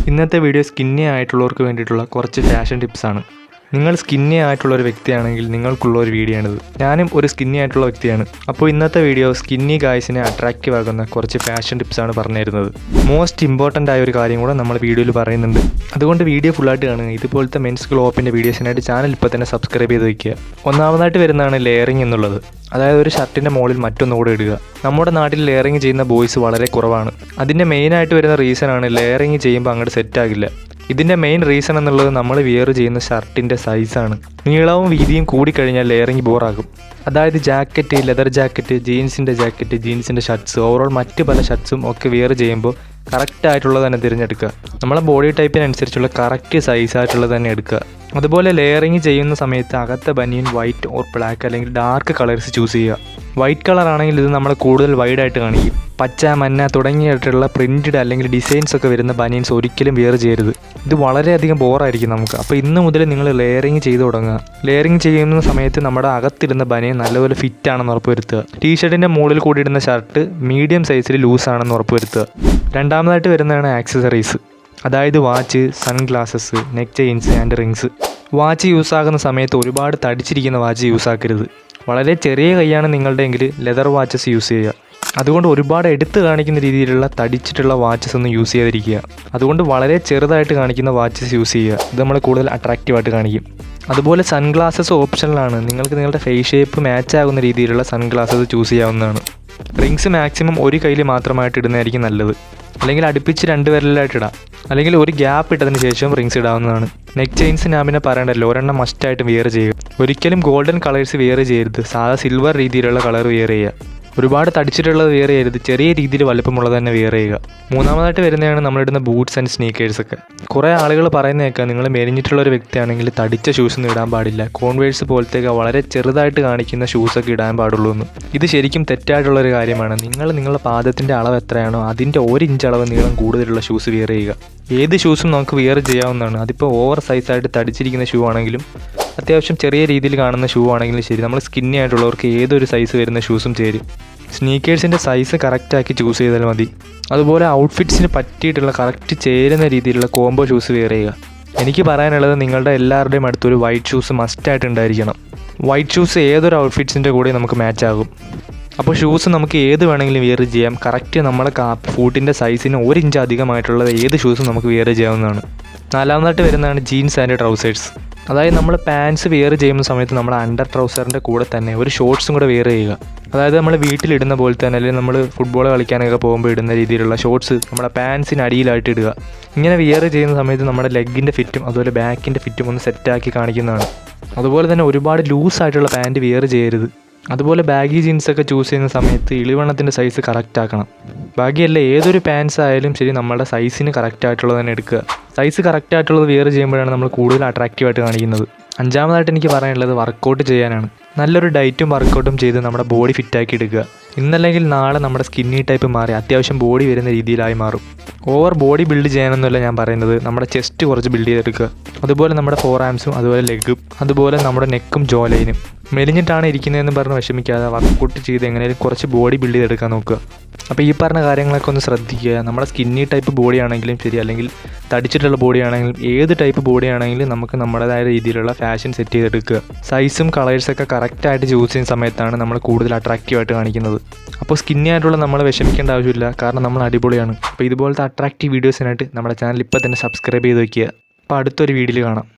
ഇന്നത്തെ video skinny ആയിട്ടുള്ളവർക്ക് വേണ്ടിയിട്ടുള്ള കുറച്ച് ഫാഷൻ ടിപ്സാണ്. നിങ്ങൾ സ്കിന്നി ആയിട്ടുള്ള ഒരു വ്യക്തിയാണെങ്കിൽ നിങ്ങൾക്കുള്ള ഒരു വീഡിയോ ആണിത്. ഞാനും ഒരു സ്കിന്നി ആയിട്ടുള്ള വ്യക്തിയാണ്. അപ്പോൾ ഇന്നത്തെ വീഡിയോ സ്കിന്നി ഗായ്സിനെ അട്രാക്റ്റീവ് ആകുന്ന കുറച്ച് ഫാഷൻ ടിപ്സാണ് പറഞ്ഞു തരുന്നത്. മോസ്റ്റ് ഇമ്പോർട്ടൻ്റ് ആയ ഒരു കാര്യം കൂടെ നമ്മൾ വീഡിയോയിൽ പറയുന്നുണ്ട്. അതുകൊണ്ട് വീഡിയോ ഫുള്ളായിട്ട് കാണുക. ഇതുപോലത്തെ മെൻസ് ഗ്ലോ അപ്പിൻ്റെ വീഡിയോസിനായിട്ട് ചാനൽ ഇപ്പോൾ തന്നെ സബ്സ്ക്രൈബ് ചെയ്ത് വയ്ക്കുക. ഒന്നാമതായിട്ട് വരുന്നതാണ് ലെയറിങ് എന്നുള്ളത്. അതായത് ഒരു ഷർട്ടിൻ്റെ മുകളിൽ മറ്റൊന്നുകൂടെ ഇടുക. നമ്മുടെ നാട്ടിൽ ലെയറിങ് ചെയ്യുന്ന ബോയ്സ് വളരെ കുറവാണ്. അതിൻ്റെ മെയിനായിട്ട് വരുന്ന റീസണാണ് ലെയറിങ് ചെയ്യുമ്പോൾ അങ്ങോട്ട് സെറ്റാകില്ല. ഇതിൻ്റെ മെയിൻ റീസൺ എന്നുള്ളത് നമ്മൾ വിയർ ചെയ്യുന്ന ഷർട്ടിൻ്റെ സൈസാണ്. നീളവും വീതിയും കൂടിക്കഴിഞ്ഞാൽ ലെയറിങ് ബോറാകും. അതായത് ജാക്കറ്റ്, ലെതർ ജാക്കറ്റ്, ജീൻസിൻ്റെ ഷർട്ട്സ്, ഓവറോൾ മറ്റ് പല ഷർട്ട്സും ഒക്കെ വിയർ ചെയ്യുമ്പോൾ കറക്റ്റായിട്ടുള്ളത് തന്നെ തിരഞ്ഞെടുക്കുക. നമ്മളെ ബോഡി ടൈപ്പിനനുസരിച്ചുള്ള കറക്റ്റ് സൈസായിട്ടുള്ളത് തന്നെ എടുക്കുക. അതുപോലെ ലെയറിങ് ചെയ്യുന്ന സമയത്ത് അകത്തെ ബനിയൻ വൈറ്റ് ഓർ ബ്ലാക്ക് അല്ലെങ്കിൽ ഡാർക്ക് കളേഴ്സ് ചൂസ് ചെയ്യുക. വൈറ്റ് കളർ ആണെങ്കിൽ ഇത് നമ്മൾ കൂടുതൽ വൈഡായിട്ട് കാണിക്കും. പച്ച, മഞ്ഞ തുടങ്ങിയിട്ടുള്ള പ്രിൻറ്റഡ് അല്ലെങ്കിൽ ഡിസൈൻസ് ഒക്കെ വരുന്ന ബനിയൻസ് ഒരിക്കലും വിയർ ചെയ്യരുത്. ഇത് വളരെയധികം ബോറായിരിക്കും നമുക്ക്. അപ്പോൾ ഇന്ന് മുതൽ നിങ്ങൾ ലെയറിങ് ചെയ്ത് തുടങ്ങുക. ലെയറിങ് ചെയ്യുന്ന സമയത്ത് നമ്മുടെ അകത്തിടുന്ന ബനിയൻ നല്ലപോലെ ഫിറ്റ് ആണെന്ന് ഉറപ്പുവരുത്തുക. ടീഷർട്ടിൻ്റെ മുകളിൽ കൂടി ഇടുന്ന ഷർട്ട് മീഡിയം സൈസിൽ ലൂസാണെന്ന് ഉറപ്പുവരുത്തുക. രണ്ടാമതായിട്ട് വരുന്നതാണ് ആക്സസറീസ്. അതായത് watch, sunglasses, neck chains and rings. Watch use ആകുന്ന സമയത്ത് ഒരുപാട് തടിച്ചിരിക്കുന്ന വാച്ച് യൂസ് ആക്കരുത്. വളരെ ചെറിയ കൈയാണ് നിങ്ങളുടെ എങ്കിൽ ലെതർ വാച്ചസ് യൂസ് ചെയ്യുക. അതുകൊണ്ട് ഒരുപാട് എടുത്ത് കാണിക്കുന്ന രീതിയിലുള്ള തടിച്ചിട്ടുള്ള വാച്ചസ് ഒന്നും യൂസ് ചെയ്യാതിരിക്കുക. അതുകൊണ്ട് വളരെ ചെറുതായിട്ട് കാണിക്കുന്ന വാച്ചസ് യൂസ് ചെയ്യുക. ഇത് നമ്മൾ കൂടുതൽ അട്രാക്റ്റീവായിട്ട് കാണിക്കും. അതുപോലെ സൺഗ്ലാസസ് ഓപ്ഷനിലാണ്. നിങ്ങൾക്ക് നിങ്ങളുടെ ഫേസ് ഷേപ്പ് മാച്ച് ആകുന്ന രീതിയിലുള്ള സൺഗ്ലാസസ് ചൂസ് ചെയ്യാവുന്നതാണ്. റിങ്സ് മാക്സിമം ഒരു കയ്യിൽ മാത്രമായിട്ട് ഇടുന്നതായിരിക്കും നല്ലത്. അല്ലെങ്കിൽ അടുപ്പിച്ച് 2 വിരലിലായിട്ട് ഇടാം. അല്ലെങ്കിൽ ഒരു ഗ്യാപ്പ് ഇട്ടതിന് ശേഷം റിങ്സ് ഇടാവുന്നതാണ്. നെക്ക് ചെയിൻസ് ഞാൻ പിന്നെ പറയണ്ടല്ലോ, ഒരെണ്ണം മസ്റ്റായിട്ട് വിയർ ചെയ്യുക. ഒരിക്കലും ഗോൾഡൻ കളേഴ്സ് വിയർ ചെയ്യരുത്. സാധാ സിൽവർ രീതിയിലുള്ള കളർ വിയർ ചെയ്യുക. ഒരുപാട് തടിച്ചിട്ടുള്ളത് വിയർ ചെയ്യരുത്. ചെറിയ രീതിയിൽ വലുപ്പമുള്ളത് തന്നെ വിയർ ചെയ്യുക. മൂന്നാമതായിട്ട് വരുന്നതാണ് നമ്മളിടുന്ന ബൂട്ട്സ് ആൻഡ് സ്നീക്കേഴ്സൊക്കെ. കുറേ ആളുകൾ പറയുന്നേക്കാം നിങ്ങൾ മെലിഞ്ഞിട്ടുള്ള ഒരു വ്യക്തിയാണെങ്കിൽ തടിച്ച ഷൂസൊന്നും ഇടാൻ പാടില്ല, കോൺവേഴ്സ് പോലത്തേക്ക് വളരെ ചെറുതായിട്ട് കാണിക്കുന്ന ഷൂസൊക്കെ ഇടാൻ പാടുള്ളൂ എന്ന്. ഇത് ശരിക്കും തെറ്റായിട്ടുള്ളൊരു കാര്യമാണ്. നിങ്ങളുടെ പാദത്തിൻ്റെ അളവ് എത്രയാണോ അതിൻ്റെ 1 ഇഞ്ച് അളവ് നീളം കൂടുതലുള്ള ഷൂസ് വിയർ ചെയ്യുക. ഏത് ഷൂസും നമുക്ക് വിയർ ചെയ്യാവുന്നതാണ്. അതിപ്പോൾ ഓവർ സൈസായിട്ട് തടിച്ചിരിക്കുന്ന ഷൂ ആണെങ്കിലും അത്യാവശ്യം ചെറിയ രീതിയിൽ കാണുന്ന ഷൂ ആണെങ്കിലും ശരി, നമ്മൾ സ്കിന്നി ആയിട്ടുള്ളവർക്ക് ഏതൊരു സൈസ് വരുന്ന ഷൂസും ചേരും. സ്നീക്കേഴ്സിൻ്റെ സൈസ് കറക്റ്റാക്കി ചൂസ് ചെയ്താൽ മതി. അതുപോലെ ഔട്ട്ഫിറ്റ്സിന് പറ്റിയിട്ടുള്ള കറക്റ്റ് ചേരുന്ന രീതിയിലുള്ള കോംബോ ഷൂസ് വെയർ ചെയ്യുക. എനിക്ക് പറയാനുള്ളത് നിങ്ങളുടെ എല്ലാവരുടെയും അടുത്തൊരു വൈറ്റ് ഷൂസ് മസ്റ്റായിട്ട് ഉണ്ടായിരിക്കണം. വൈറ്റ് ഷൂസ് ഏതൊരു ഔട്ട്ഫിറ്റ്സിൻ്റെ കൂടെ നമുക്ക് മാച്ച് ആകും. അപ്പോൾ ഷൂസ് നമുക്ക് ഏത് വേണമെങ്കിലും വിയർ ചെയ്യാം. കറക്റ്റ് നമ്മുടെ ഫൂട്ടിൻ്റെ സൈസിന് 1 ഇഞ്ച് അധികമായിട്ടുള്ളത് ഏത് ഷൂസും നമുക്ക് വിയർ ചെയ്യാവുന്നതാണ്. നാലാമതായിട്ട് വരുന്നതാണ് ജീൻസ് ആൻഡ് ട്രൗസേഴ്സ്. അതായത് നമ്മൾ പാൻസ് വിയർ ചെയ്യുന്ന സമയത്ത് നമ്മൾ അണ്ടർ ട്രൗസറിൻ്റെ കൂടെ തന്നെ ഒരു ഷോർട്സും കൂടെ വിയർ ചെയ്യുക. അതായത് നമ്മൾ വീട്ടിലിടുന്ന പോലെ തന്നെ, അല്ലെങ്കിൽ നമ്മൾ ഫുട്ബോൾ കളിക്കാനൊക്കെ പോകുമ്പോൾ ഇടുന്ന രീതിയിലുള്ള ഷോർട്സ് നമ്മുടെ പാൻസിന് അടിയിലായിട്ട് ഇടുക. ഇങ്ങനെ വിയർ ചെയ്യുന്ന സമയത്ത് നമ്മുടെ ലെഗിൻ്റെ ഫിറ്റും അതുപോലെ ബാക്കിൻ്റെ ഫിറ്റും ഒന്ന് സെറ്റാക്കി കാണിക്കുന്നതാണ്. അതുപോലെ തന്നെ ഒരുപാട് ലൂസായിട്ടുള്ള പാൻറ്റ് വിയർ ചെയ്യരുത്. അതുപോലെ ബാഗി ജീൻസൊക്കെ ചൂസ് ചെയ്യുന്ന സമയത്ത് ഇളിവണ്ണത്തിൻ്റെ സൈസ് കറക്റ്റ് ആക്കണം. ബാഗിയല്ല, ഏതൊരു പാൻസ് ആയാലും ശരി നമ്മുടെ സൈസിന് കറക്റ്റായിട്ടുള്ളത് തന്നെ എടുക്കുക. സൈസ് കറക്റ്റായിട്ടുള്ളത് വിയർ ചെയ്യുമ്പോഴാണ് നമ്മൾ കൂടുതൽ അട്രാക്റ്റീവായിട്ട് കാണിക്കുന്നത്. അഞ്ചാമതായിട്ട് എനിക്ക് പറയാനുള്ളത് വർക്കൗട്ട് ചെയ്യാനാണ്. നല്ലൊരു ഡയറ്റും വർക്കൗട്ടും ചെയ്ത് നമ്മുടെ ബോഡി ഫിറ്റാക്കി എടുക്കുക. ഇന്നല്ലെങ്കിൽ നാളെ നമ്മുടെ സ്കിന്നി ടൈപ്പ് മാറി അത്യാവശ്യം ബോഡി വരുന്ന രീതിയിലായി മാറും. ഓവർ ബോഡി ബിൽഡ് ചെയ്യാനൊന്നുമല്ല ഞാൻ പറയുന്നത്, നമ്മുടെ ചെസ്റ്റ് കുറച്ച് ബിൽഡ് ചെയ്തെടുക്കുക. അതുപോലെ നമ്മുടെ ഫോർ ആംസും അതുപോലെ ലെഗും അതുപോലെ നമ്മുടെ നെക്കും ജോ ലൈനും. മെലിഞ്ഞിട്ടാണ് ഇരിക്കുന്നതെന്ന് പറഞ്ഞ് വിഷമിക്കാതെ വർക്കൗട്ട് ചെയ്ത് എങ്ങനെയും കുറച്ച് ബോഡി ബിൽഡ് ചെയ്തെടുക്കാൻ നോക്കുക. അപ്പോൾ ഈ പറഞ്ഞ കാര്യങ്ങളൊക്കെ ഒന്ന് ശ്രദ്ധിക്കുക. നമ്മുടെ സ്കിന്നി ടൈപ്പ് ബോഡി ആണെങ്കിലും ശരി, അല്ലെങ്കിൽ തടിച്ചിട്ടുള്ള ബോഡി ആണെങ്കിലും ഏത് ടൈപ്പ് ബോഡി ആണെങ്കിലും നമുക്ക് നമ്മുടേതായ രീതിയിലുള്ള ഫാഷൻ സെറ്റ് ചെയ്തെടുക്കുക. സൈസും കളേഴ്സൊക്കെ കറക്റ്റായിട്ട് ചൂസ് ചെയ്യുന്ന സമയത്താണ് നമ്മൾ കൂടുതൽ അട്രാക്റ്റീവായിട്ട് കാണിക്കുന്നത്. അപ്പോൾ സ്കിന്നി ആയിട്ടുള്ള നമ്മൾ വിഷമിക്കേണ്ട ആവശ്യമില്ല, കാരണം നമ്മൾ അടിപൊളിയാണ്. അപ്പോൾ ഇതുപോലത്തെ അട്രാക്റ്റീവ് വീഡിയോസിനായിട്ട് നമ്മുടെ ചാനൽ ഇപ്പോൾ തന്നെ സബ്സ്ക്രൈബ് ചെയ്ത് വയ്ക്കുക. അപ്പോൾ അടുത്തൊരു വീഡിയോയിൽ കാണാം.